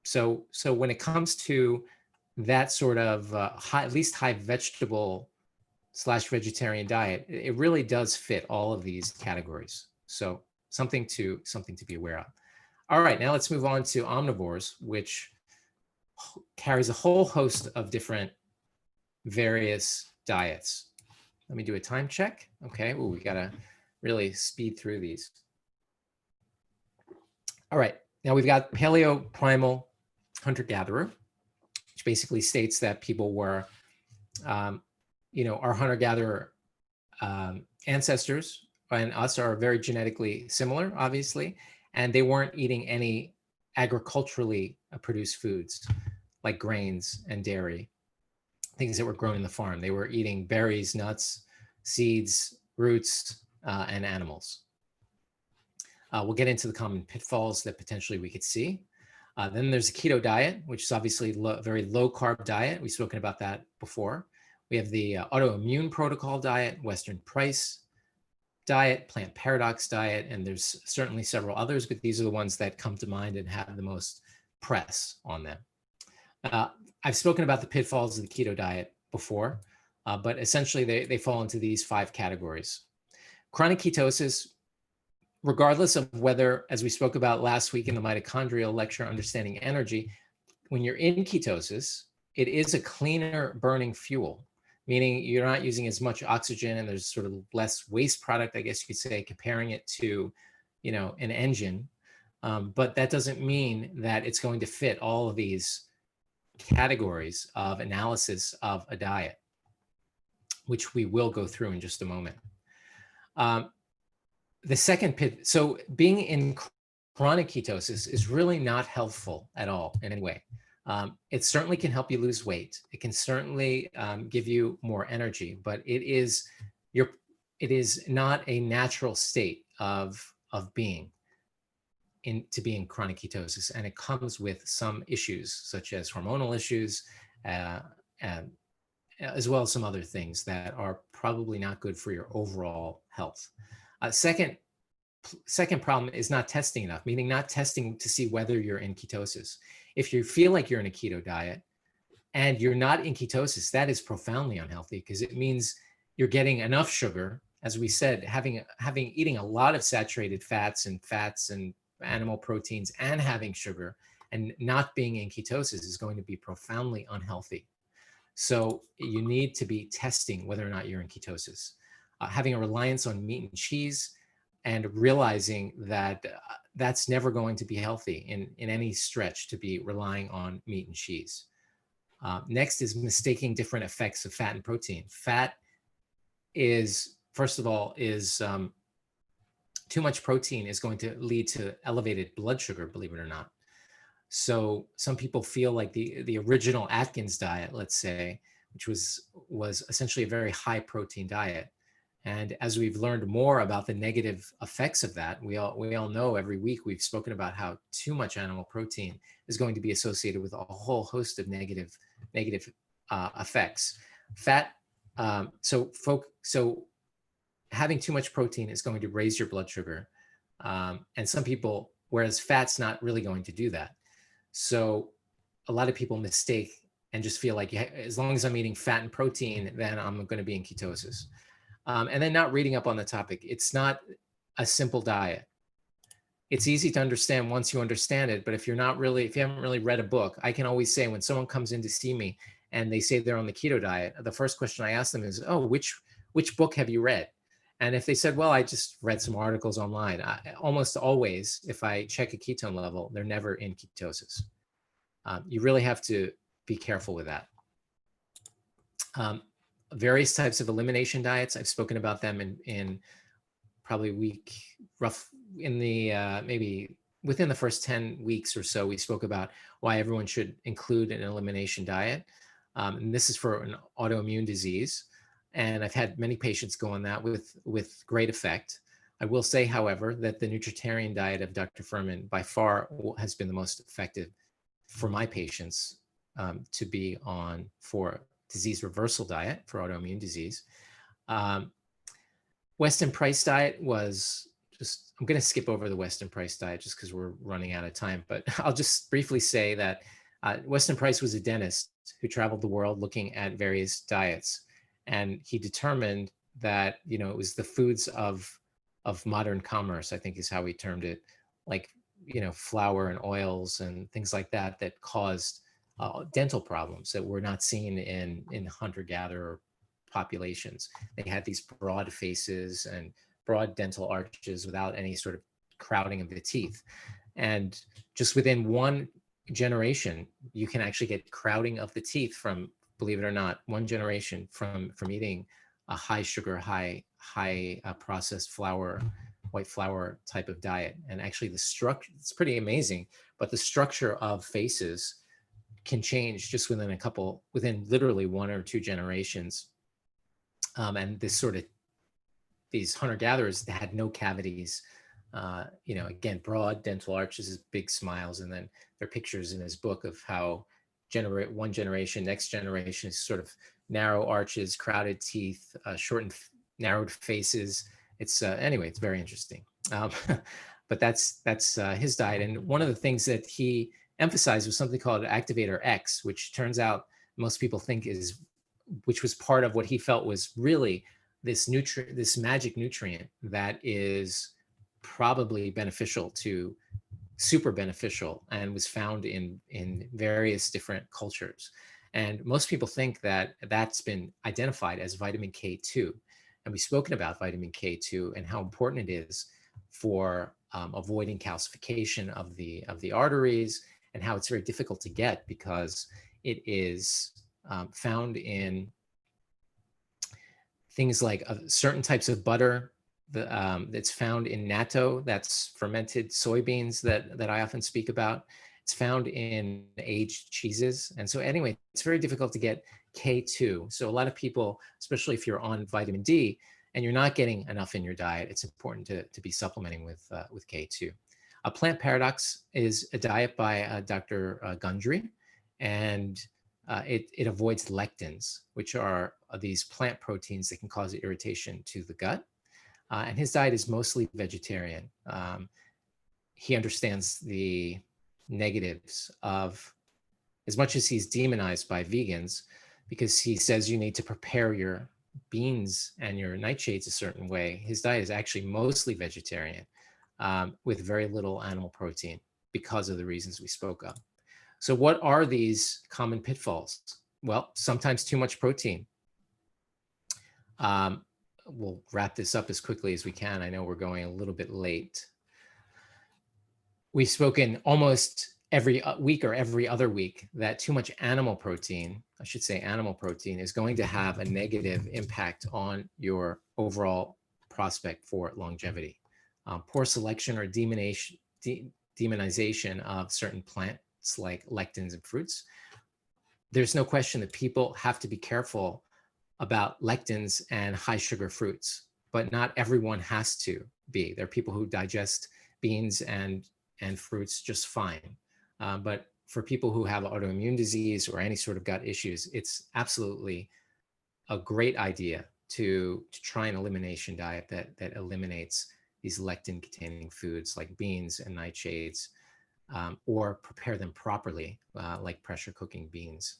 so when it comes to that sort of at least high vegetable / vegetarian diet, it really does fit all of these categories. So something to be aware of. All right, now let's move on to omnivores, which carries a whole host of different various diets. Let me do a time check. Okay, well, we gotta really speed through these. All right, now we've got paleo primal hunter-gatherer, which basically states that people were, our hunter-gatherer ancestors and us are very genetically similar, obviously, and they weren't eating any agriculturally produced foods like grains and dairy, things that were grown in the farm. They were eating berries, nuts, seeds, roots, and animals. We'll get into the common pitfalls that potentially we could see. Then there's the keto diet, which is obviously very low carb diet. We've spoken about that before. We have the autoimmune protocol diet, Weston Price diet, plant paradox diet, and there's certainly several others, but these are the ones that come to mind and have the most press on them. I've spoken about the pitfalls of the keto diet before, but essentially they fall into these 5 categories. Chronic ketosis, regardless of whether, as we spoke about last week in the mitochondrial lecture, Understanding Energy, when you're in ketosis, it is a cleaner burning fuel, meaning you're not using as much oxygen and there's sort of less waste product, I guess you could say, comparing it to, an engine. But that doesn't mean that it's going to fit all of these categories of analysis of a diet, which we will go through in just a moment. The second so being in chronic ketosis is really not helpful at all in any way. It certainly can help you lose weight. It can certainly give you more energy, but it is not a natural state of being to be in chronic ketosis, and it comes with some issues such as hormonal issues, and as well as some other things that are probably not good for your overall health. Second problem is not testing enough, meaning not testing to see whether you're in ketosis. If you feel like you're in a keto diet and you're not in ketosis, that is profoundly unhealthy because it means you're getting enough sugar. As we said, eating a lot of saturated fats and animal proteins and having sugar and not being in ketosis is going to be profoundly unhealthy. So you need to be testing whether or not you're in ketosis. Having a reliance on meat and cheese and realizing that that's never going to be healthy in any stretch to be relying on meat and cheese. Next is mistaking different effects of fat and protein. Fat is, first of all, too much protein is going to lead to elevated blood sugar, believe it or not. So some people feel like the original Atkins diet, let's say, which was essentially a very high protein diet. And as we've learned more about the negative effects of that, we all know every week we've spoken about how too much animal protein is going to be associated with a whole host of negative effects. Fat, so having too much protein is going to raise your blood sugar. And some people, whereas fat's not really going to do that. So a lot of people mistake and just feel like, yeah, as long as I'm eating fat and protein, then I'm going to be in ketosis. And then not reading up on the topic. It's not a simple diet. It's easy to understand once you understand it, but if you haven't really read a book, I can always say when someone comes in to see me and they say they're on the keto diet, the first question I ask them is, oh, which book have you read? And if they said, well, I just read some articles online, almost always, if I check a ketone level, they're never in ketosis. You really have to be careful with that. Various types of elimination diets, I've spoken about them in probably maybe within the first 10 weeks or so, we spoke about why everyone should include an elimination diet. And this is for an autoimmune disease. And I've had many patients go on that with great effect. I will say, however, that the Nutritarian diet of Dr. Furman by far has been the most effective for my patients to be on for disease reversal diet for autoimmune disease. Weston Price diet was just, I'm going to skip over the Weston Price diet just because we're running out of time, but I'll just briefly say that Weston Price was a dentist who traveled the world looking at various diets. And he determined that, it was the foods of modern commerce, I think is how he termed it, like, flour and oils and things like that, that caused dental problems that were not seen in hunter-gatherer populations. They had these broad faces and broad dental arches without any sort of crowding of the teeth. And just within one generation, you can actually get crowding of the teeth from, believe it or not, one generation from eating a high sugar, high processed flour, white flour type of diet. And actually the structure, it's pretty amazing, but the structure of faces can change just within literally 1 or 2 generations. And these hunter-gatherers that had no cavities, again, broad dental arches, big smiles. And then there are pictures in his book of how one generation, next generation is sort of narrow arches, crowded teeth, shortened, narrowed faces. It's anyway, it's very interesting. But that's his diet. And one of the things that he emphasized was something called Activator X, which turns out most people think which was part of what he felt was really this magic nutrient that is probably super beneficial and was found in various different cultures. And most people think that that's been identified as vitamin K2. And we've spoken about vitamin K2 and how important it is for avoiding calcification of the arteries, and how it's very difficult to get because it is found in things like certain types of butter that's found in natto, that's fermented soybeans that I often speak about. It's found in aged cheeses. And so anyway, it's very difficult to get K2. So a lot of people, especially if you're on vitamin D and you're not getting enough in your diet, it's important to be supplementing with K2. A Plant Paradox is a diet by Dr. Gundry, and it avoids lectins, which are these plant proteins that can cause irritation to the gut. And his diet is mostly vegetarian. He understands the negatives of, as much as he's demonized by vegans, because he says you need to prepare your beans and your nightshades a certain way. His diet is actually mostly vegetarian with very little animal protein because of the reasons we spoke of. So what are these common pitfalls? Well, sometimes too much protein. We'll wrap this up as quickly as we can. I know we're going a little bit late. We've spoken almost every week or every other week that too much animal protein, I should say animal protein, is going to have a negative impact on your overall prospect for longevity. Poor selection or demonization of certain plants like lectins and fruits. There's no question that people have to be careful about lectins and high sugar fruits, but not everyone has to be. There are people who digest beans and fruits just fine. But for people who have autoimmune disease or any sort of gut issues, it's absolutely a great idea to try an elimination diet that eliminates these lectin-containing foods like beans and nightshades, or prepare them properly, like pressure cooking beans.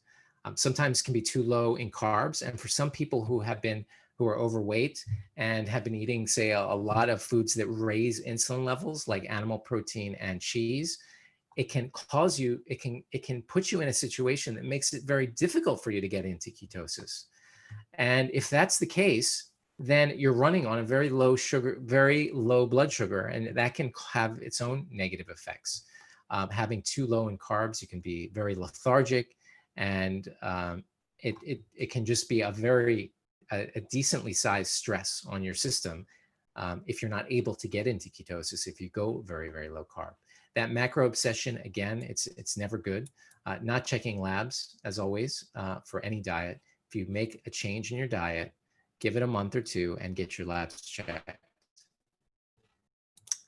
Sometimes can be too low in carbs, and for some people who are overweight and have been eating, say, a lot of foods that raise insulin levels, like animal protein and cheese, it can cause you, it can put you in a situation that makes it very difficult for you to get into ketosis. And if that's the case, then you're running on a very low sugar, very low blood sugar, and that can have its own negative effects. Having too low in carbs, you can be very lethargic, and it can just be a decently sized stress on your system if you're not able to get into ketosis if you go very, very low carb. That macro obsession, again, it's never good. Not checking labs, as always, for any diet. If you make a change in your diet, give it a month or two and get your labs checked.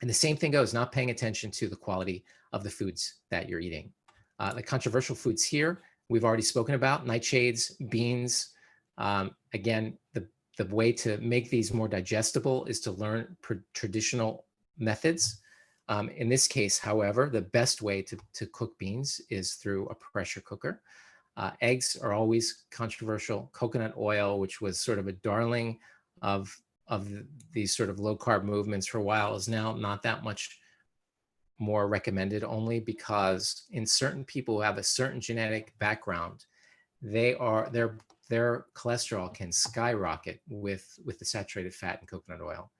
And the same thing goes, not paying attention to the quality of the foods that you're eating. The controversial foods here, we've already spoken about: nightshades, beans. Again, the way to make these more digestible is to learn traditional methods. In this case, however, the best way to cook beans is through a pressure cooker. Eggs are always controversial. Coconut oil, which was sort of a darling of these sort of low carb movements for a while, is now not that much more recommended, only because in certain people who have a certain genetic background, their cholesterol can skyrocket with the saturated fat in coconut oil.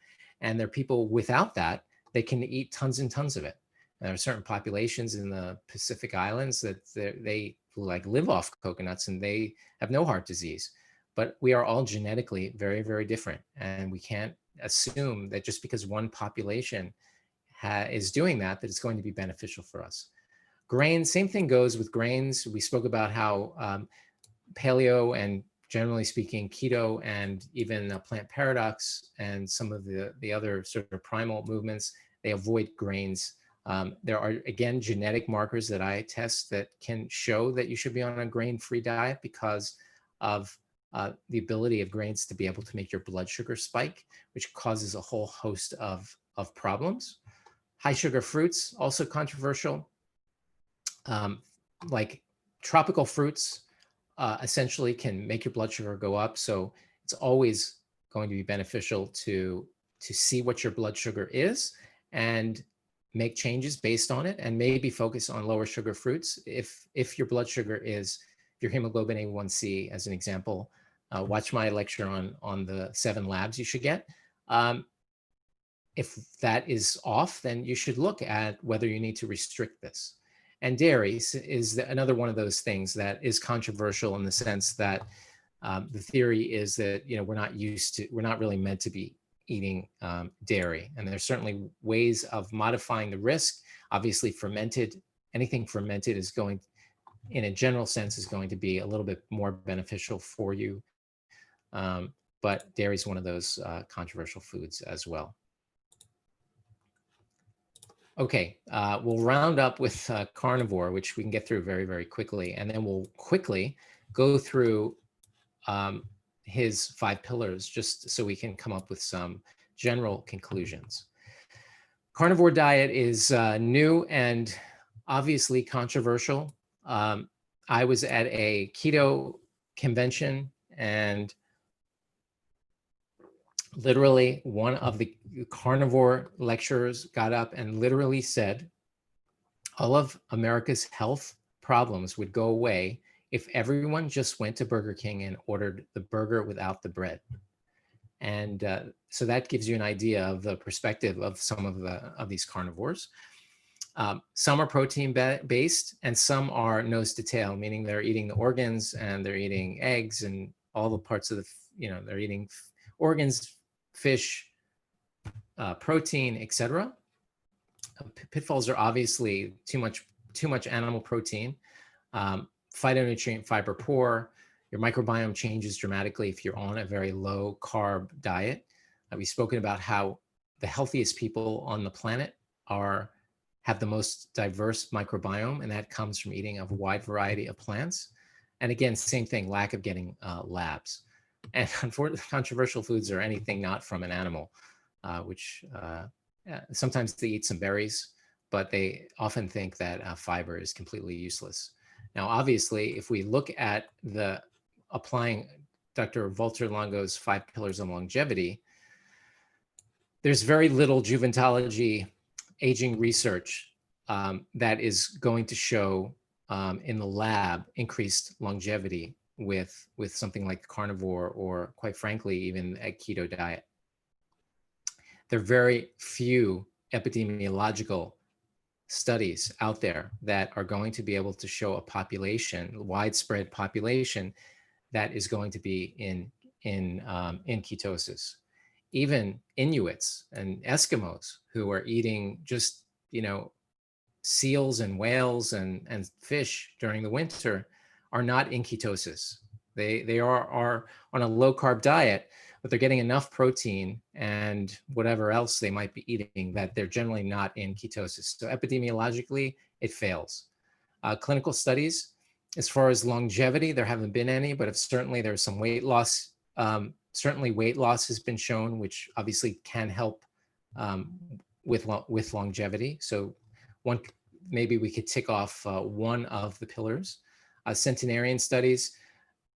And there are people without that, they can eat tons and tons of it. And there are certain populations in the Pacific Islands that they like live off coconuts and they have no heart disease. But we are all genetically very, very different. And we can't assume that just because one population is doing that it's going to be beneficial for us. Grains, same thing goes with grains. We spoke about how paleo and, generally speaking, keto and even plant paradox and some of the other sort of primal movements, they avoid grains. There are, again, genetic markers that I test that can show that you should be on a grain-free diet because of the ability of grains to be able to make your blood sugar spike, which causes a whole host of problems. High sugar fruits, also controversial. Like tropical fruits, essentially can make your blood sugar go up. So it's always going to be beneficial to see what your blood sugar is and make changes based on it, and maybe focus on lower sugar fruits. If your blood sugar is, your hemoglobin A1C, as an example, watch my lecture on the 7 labs you should get. If that is off, then you should look at whether you need to restrict this. And dairy is another one of those things that is controversial in the sense that the theory is that, we're not really meant to be eating dairy. And there's certainly ways of modifying the risk. Obviously, anything fermented is going, in a general sense, is going to be a little bit more beneficial for you. But dairy is one of those controversial foods as well. Okay, we'll round up with carnivore, which we can get through very, very quickly. And then we'll quickly go through his 5 pillars, just so we can come up with some general conclusions. Carnivore diet is new and obviously controversial. I was at a keto convention, and literally one of the carnivore lecturers got up and literally said, all of America's health problems would go away if everyone just went to Burger King and ordered the burger without the bread. And so that gives you an idea of the perspective of some of these carnivores. Some are protein based and some are nose to tail, meaning they're eating the organs and they're eating eggs and all the parts of they're eating organs, fish, protein, etc. Pitfalls are obviously too much animal protein, phytonutrient fiber poor. Your microbiome changes dramatically if you're on a very low carb diet. We've spoken about how the healthiest people on the planet have the most diverse microbiome, and that comes from eating a wide variety of plants. And again, same thing, lack of getting labs. And unfortunately, controversial foods are anything not from an animal, which sometimes they eat some berries, but they often think that fiber is completely useless. Now, obviously, if we look at applying Dr. Walter Longo's 5 pillars of longevity, there's very little juventology aging research that is going to show in the lab increased longevity with something like carnivore, or quite frankly, even a keto diet. There are very few epidemiological studies out there that are going to be able to show a population, widespread population, that is going to be in ketosis. Even Inuits and Eskimos who are eating just, seals and whales and fish during the winter are not in ketosis. They are on a low carb diet, but they're getting enough protein and whatever else they might be eating that they're generally not in ketosis. So epidemiologically, it fails. Clinical studies, as far as longevity, there haven't been any, but certainly there's some weight loss. Certainly weight loss has been shown, which obviously can help with longevity. So maybe we could tick off one of the pillars. Centenarian studies,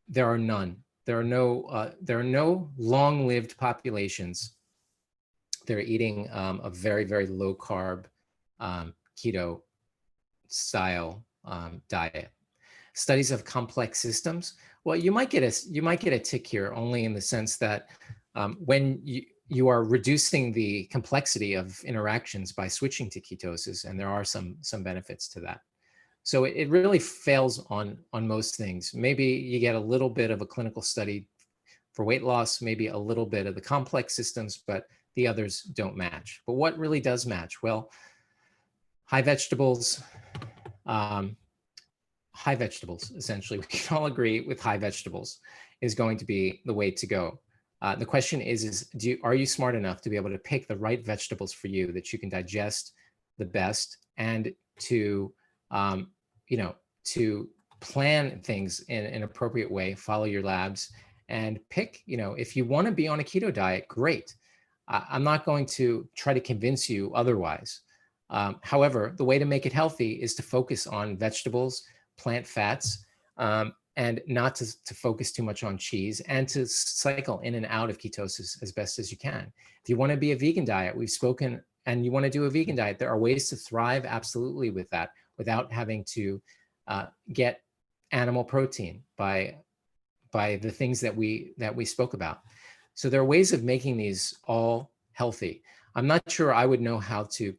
there are none. There are no long-lived populations that are eating a very, very low carb keto style diet. Studies of complex systems. Well, you might get a tick here, only in the sense that when you are reducing the complexity of interactions by switching to ketosis, and there are some benefits to that. So it really fails on most things. Maybe you get a little bit of a clinical study for weight loss, maybe a little bit of the complex systems, but the others don't match. But what really does match? Well, high vegetables, essentially, we can all agree with high vegetables is going to be the way to go. The question is are you smart enough to be able to pick the right vegetables for you that you can digest the best, and to to plan things in an appropriate way, follow your labs, and pick, if you want to be on a keto diet, great. I'm not going to try to convince you otherwise. However, the way to make it healthy is to focus on vegetables, plant fats, and not to focus too much on cheese, and to cycle in and out of ketosis as best as you can. If you want to be a vegan diet, we've spoken, and you want to do a vegan diet, there are ways to thrive absolutely with that without having to get animal protein by the things that we spoke about. So there are ways of making these all healthy. I'm not sure I would know how to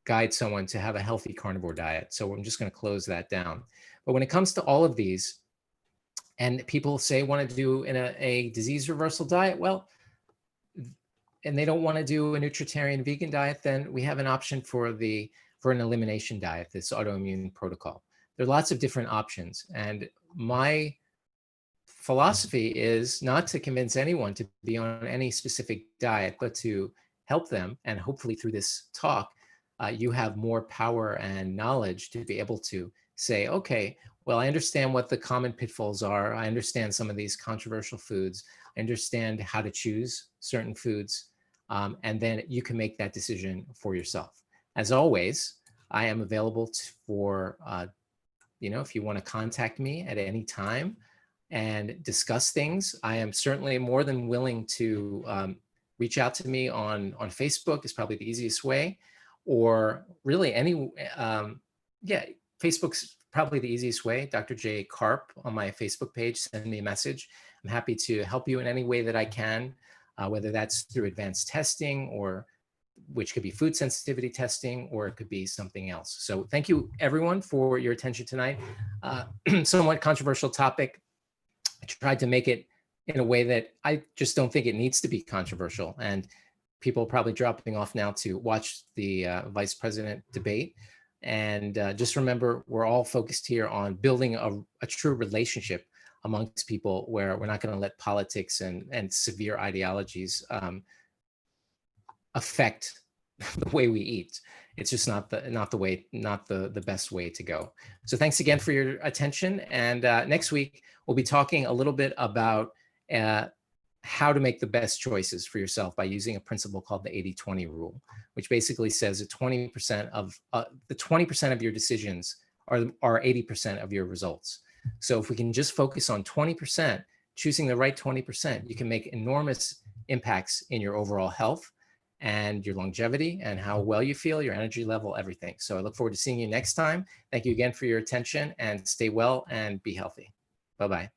guide someone to have a healthy carnivore diet, so I'm just going to close that down. But when it comes to all of these, and people say want to do a disease reversal diet, well, and they don't want to do a nutritarian vegan diet, then we have an option for an elimination diet, this autoimmune protocol. There are lots of different options, and my philosophy is not to convince anyone to be on any specific diet, but to help them, and hopefully through this talk, you have more power and knowledge to be able to say, okay, well, I understand what the common pitfalls are. I understand some of these controversial foods. I understand how to choose certain foods. And then you can make that decision for yourself. As always, I am available for, if you want to contact me at any time and discuss things, I am certainly more than willing to reach out to me on Facebook is probably the easiest way, or really Facebook's probably the easiest way. Dr. J. Carp on my Facebook page, send me a message. I'm happy to help you in any way that I can, whether that's through advanced testing, or which could be food sensitivity testing, or it could be something else. So thank you everyone for your attention tonight. Somewhat controversial topic. I tried to make it in a way that I just don't think it needs to be controversial, and people are probably dropping off now to watch the vice president debate. And just remember, we're all focused here on building a true relationship amongst people, where we're not going to let politics and severe ideologies affect the way we eat. It's just not the best way to go. So thanks again for your attention. And next week, we'll be talking a little bit about how to make the best choices for yourself by using a principle called the 80-20 rule, which basically says that 20% of the 20% of your decisions are 80% of your results. So if we can just focus on 20%, choosing the right 20%, you can make enormous impacts in your overall health and your longevity and how well you feel, your energy level, everything. So I look forward to seeing you next time. Thank you again for your attention, and stay well and be healthy. Bye-bye.